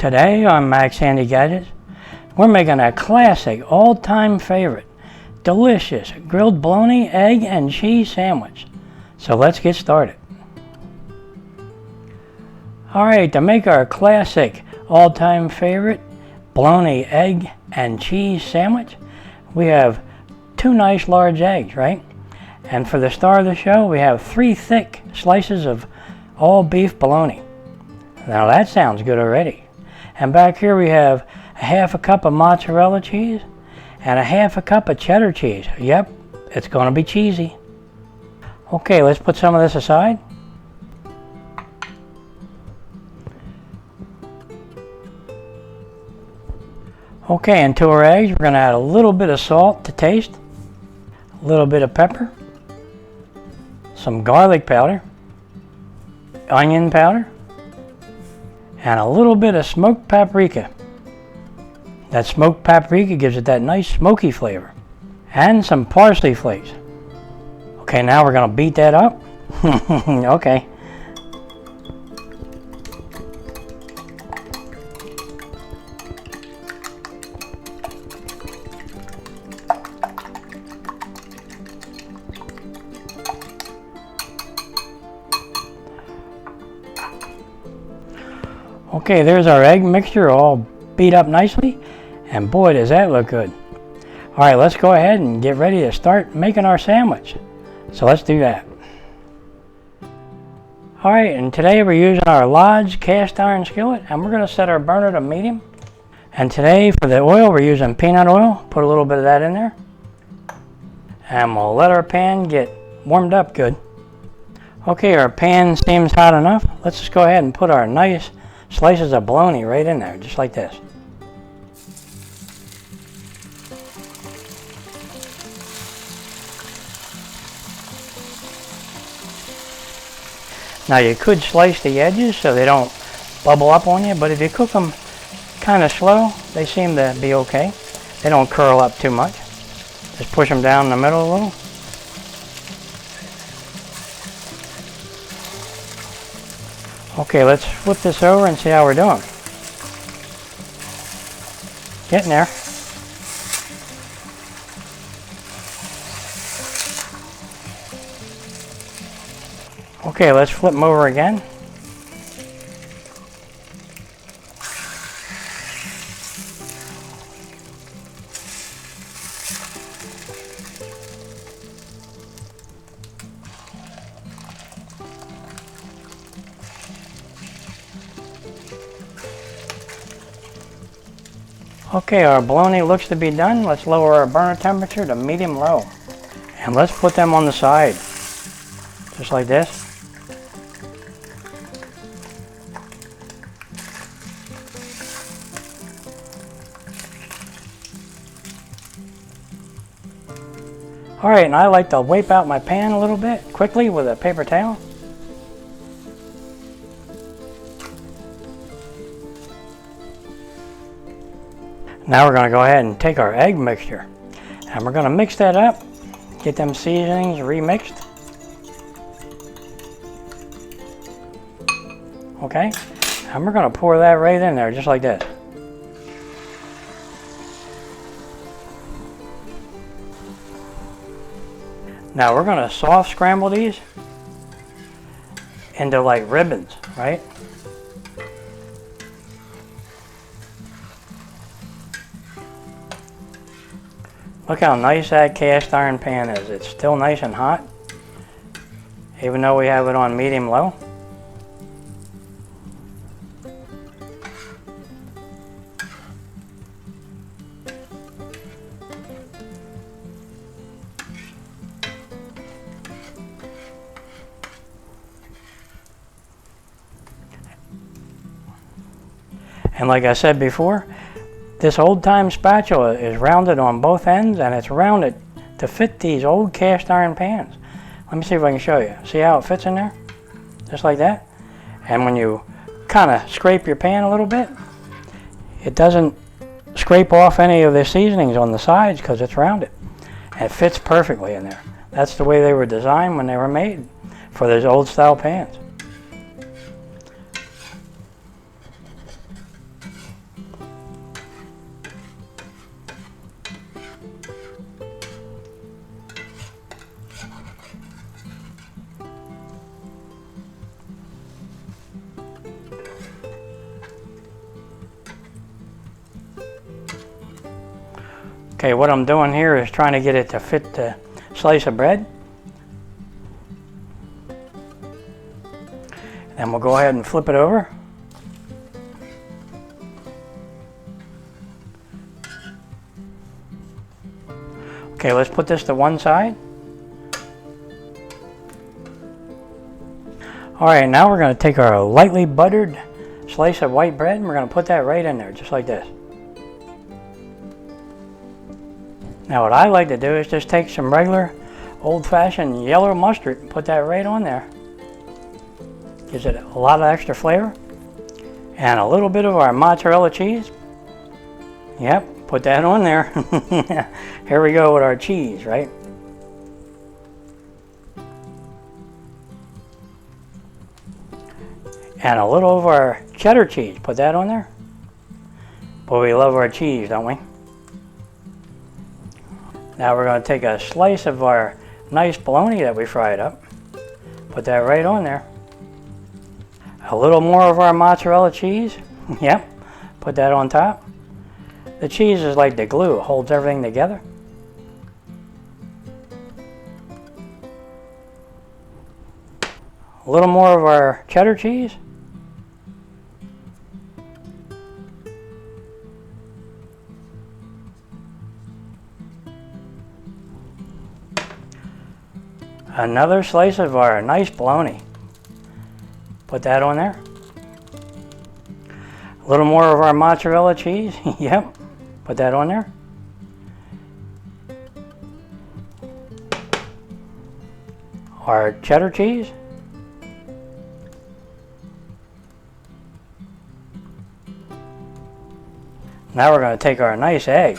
Today on Max Handy Gadgets, we're making a classic, all-time favorite, delicious grilled bologna, egg, and cheese sandwich. So let's get started. Alright, to make our classic, all-time favorite, bologna, egg, and cheese sandwich, we have 2 nice large eggs, right? And for the star of the show, we have 3 thick slices of all beef bologna. Now that sounds good already. And back here we have a half a cup of mozzarella cheese and a half a cup of cheddar cheese. Yep, it's going to be cheesy. Okay, let's put some of this aside. Okay, and to our eggs, we're going to add a little bit of salt to taste, a little bit of pepper, some garlic powder, onion powder, and a little bit of smoked paprika. That smoked paprika gives it that nice smoky flavor. And some parsley flakes. Okay, now we're going to beat that up. Okay. Okay, there's our egg mixture all beat up nicely, and boy does that look good. Alright, let's go ahead and get ready to start making our sandwich. So let's do that. Alright, and today we're using our Lodge cast iron skillet, and we're going to set our burner to medium. And today for the oil we're using peanut oil, put a little bit of that in there. And we'll let our pan get warmed up good. Okay, our pan seems hot enough. Let's just go ahead and put our nice slices of bologna right in there, just like this. Now you could slice the edges so they don't bubble up on you, but if you cook them kind of slow, they seem to be okay. They don't curl up too much. Just push them down in the middle a little. Okay, let's flip this over and see how we're doing. Getting there. Okay, let's flip them over again. Okay, our bologna looks to be done. Let's lower our burner temperature to medium-low. And let's put them on the side. Just like this. Alright, and I like to wipe out my pan a little bit quickly with a paper towel. Now we're going to go ahead and take our egg mixture and we're going to mix that up, get them seasonings remixed. Okay, and we're going to pour that right in there just like this. Now we're going to soft scramble these into like ribbons, right? Look how nice that cast iron pan is. It's still nice and hot, even though we have it on medium-low. And like I said before, this old-time spatula is rounded on both ends, and it's rounded to fit these old cast iron pans. Let me see if I can show you. See how it fits in there? Just like that. And when you kind of scrape your pan a little bit, it doesn't scrape off any of the seasonings on the sides because it's rounded. And it fits perfectly in there. That's the way they were designed when they were made for those old-style pans. Okay, what I'm doing here is trying to get it to fit the slice of bread. And we'll go ahead and flip it over. Okay, let's put this to one side. All right, now we're going to take our lightly buttered slice of white bread and we're going to put that right in there, just like this. Now what I like to do is just take some regular old-fashioned yellow mustard and put that right on there. Gives it a lot of extra flavor. And a little bit of our mozzarella cheese. Yep, put that on there. Here we go with our cheese, right? And a little of our cheddar cheese, put that on there. Boy, we love our cheese, don't we? Now we're going to take a slice of our nice bologna that we fried up. Put that right on there. A little more of our mozzarella cheese. Yep, put that on top. The cheese is like the glue, it holds everything together. A little more of our cheddar cheese. Another slice of our nice bologna. Put that on there. A little more of our mozzarella cheese. Yep, put that on there. Our cheddar cheese. Now we're going to take our nice egg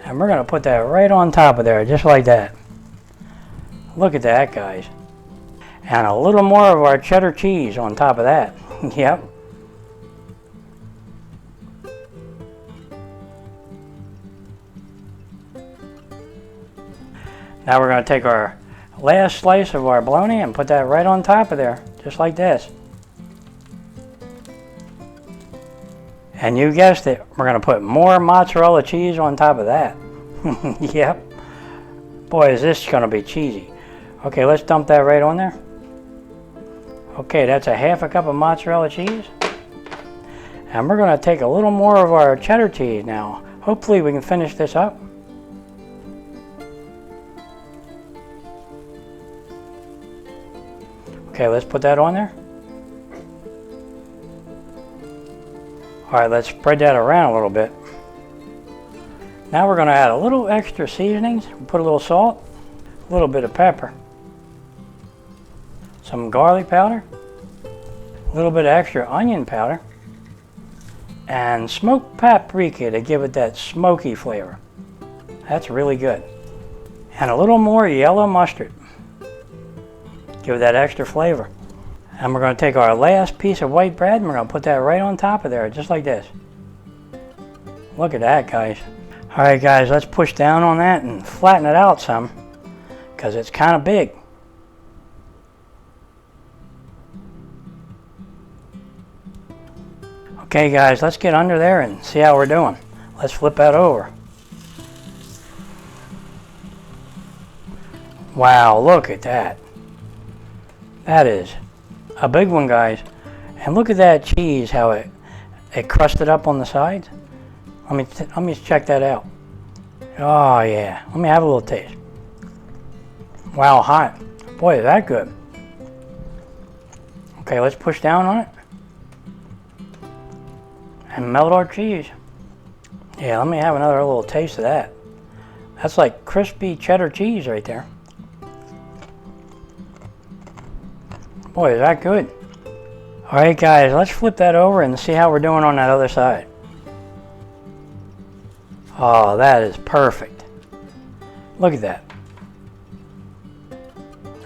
and we're going to put that right on top of there, just like that. Look at that, guys. And a little more of our cheddar cheese on top of that. Yep. Now we're going to take our last slice of our bologna and put that right on top of there, just like this. And you guessed it, we're going to put more mozzarella cheese on top of that. Yep. Boy, is this going to be cheesy. Okay, let's dump that right on there. Okay, that's a half a cup of mozzarella cheese. And we're going to take a little more of our cheddar cheese now. Hopefully we can finish this up. Okay, let's put that on there. All right, let's spread that around a little bit. Now we're going to add a little extra seasonings. Put a little salt, a little bit of pepper, some garlic powder, a little bit of extra onion powder, and smoked paprika to give it that smoky flavor. That's really good. And a little more yellow mustard. Give it that extra flavor. And we're going to take our last piece of white bread and we're going to put that right on top of there, just like this. Look at that, guys. All right, guys, let's push down on that and flatten it out some, because it's kind of big. Okay, guys, let's get under there and see how we're doing. Let's flip that over. Wow, look at that. That is a big one, guys. And look at that cheese, how it crusted up on the sides. Let me check that out. Oh yeah, let me have a little taste. Wow, hot. Boy, is that good. Okay, let's push down on it and melt our cheese. Yeah, let me have another little taste of that. That's like crispy cheddar cheese right there. Boy, is that good. All right, guys, let's flip that over and see how we're doing on that other side. Oh, that is perfect. Look at that.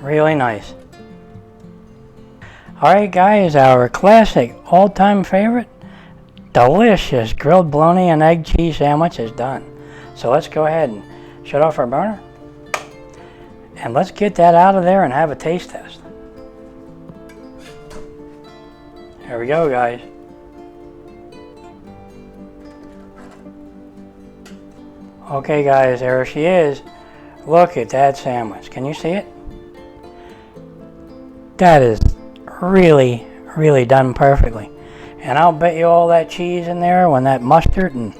Really nice. All right, guys, our classic all-time favorite, delicious grilled bologna and egg cheese sandwich is done. So let's go ahead and shut off our burner. And let's get that out of there and have a taste test. Here we go, guys. Okay guys, there she is. Look at that sandwich. Can you see it? That is really, really done perfectly. And I'll bet you all that cheese in there, when that mustard and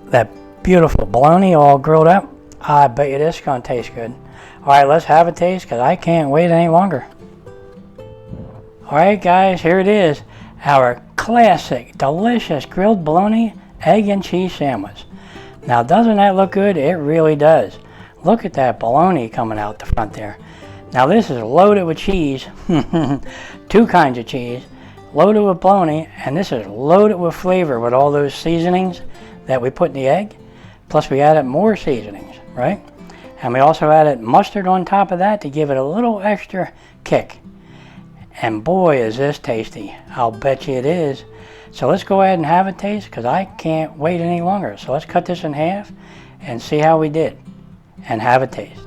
that beautiful bologna all grilled up, I bet you this is going to taste good. Alright, let's have a taste because I can't wait any longer. Alright guys, here it is. Our classic, delicious grilled bologna, egg and cheese sandwich. Now doesn't that look good? It really does. Look at that bologna coming out the front there. Now this is loaded with cheese. Two kinds of cheese. Loaded with bologna, and this is loaded with flavor with all those seasonings that we put in the egg. Plus we added more seasonings, right? And we also added mustard on top of that to give it a little extra kick. And boy is this tasty. I'll bet you it is. So let's go ahead and have a taste because I can't wait any longer. So let's cut this in half and see how we did. And have a taste.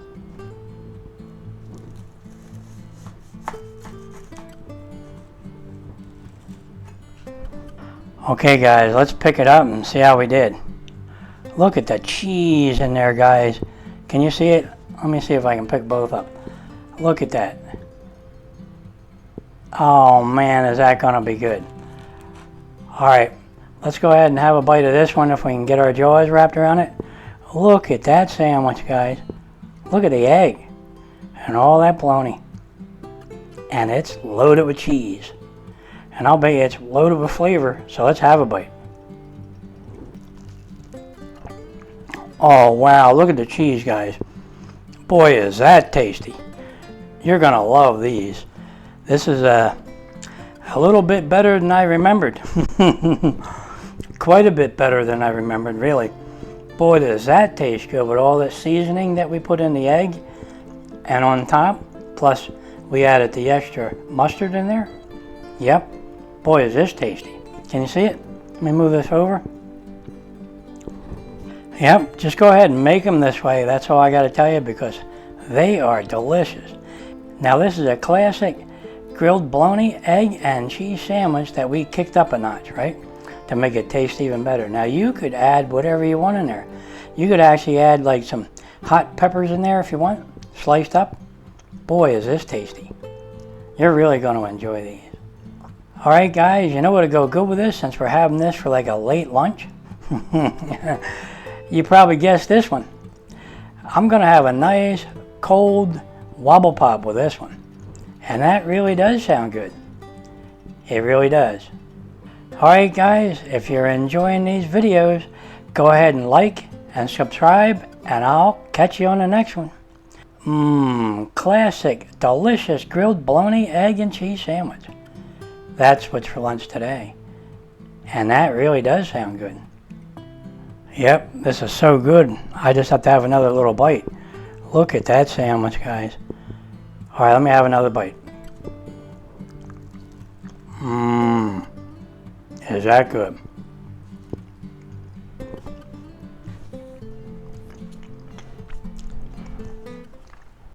Okay guys, let's pick it up and see how we did. Look at the cheese in there guys. Can you see it? Let me see if I can pick both up. Look at that. Oh man, is that gonna be good. Alright, let's go ahead and have a bite of this one if we can get our jaws wrapped around it. Look at that sandwich guys. Look at the egg and all that bologna. And it's loaded with cheese. And I'll bet you it's loaded with flavor, so let's have a bite. Oh wow, look at the cheese guys. Boy is that tasty. You're gonna love these. This is a little bit better than I remembered. Quite a bit better than I remembered, really. Boy does that taste good with all the seasoning that we put in the egg and on top. Plus we added the extra mustard in there. Yep. Boy is this tasty. Can you see it? Let me move this over. Yep, just go ahead and make them this way. That's all I got to tell you because they are delicious. Now this is a classic grilled bologna, egg, and cheese sandwich that we kicked up a notch, right? To make it taste even better. Now you could add whatever you want in there. You could actually add like some hot peppers in there if you want, sliced up. Boy is this tasty. You're really going to enjoy these. Alright guys, you know what would go good with this since we're having this for like a late lunch? You probably guessed this one. I'm going to have a nice cold wobble pop with this one. And that really does sound good. It really does. Alright guys, if you're enjoying these videos, go ahead and like and subscribe and I'll catch you on the next one. Classic, delicious grilled bologna, egg, and cheese sandwich. That's what's for lunch today. And that really does sound good. Yep, this is so good. I just have to have another little bite. Look at that sandwich, guys. Alright, let me have another bite. Is that good?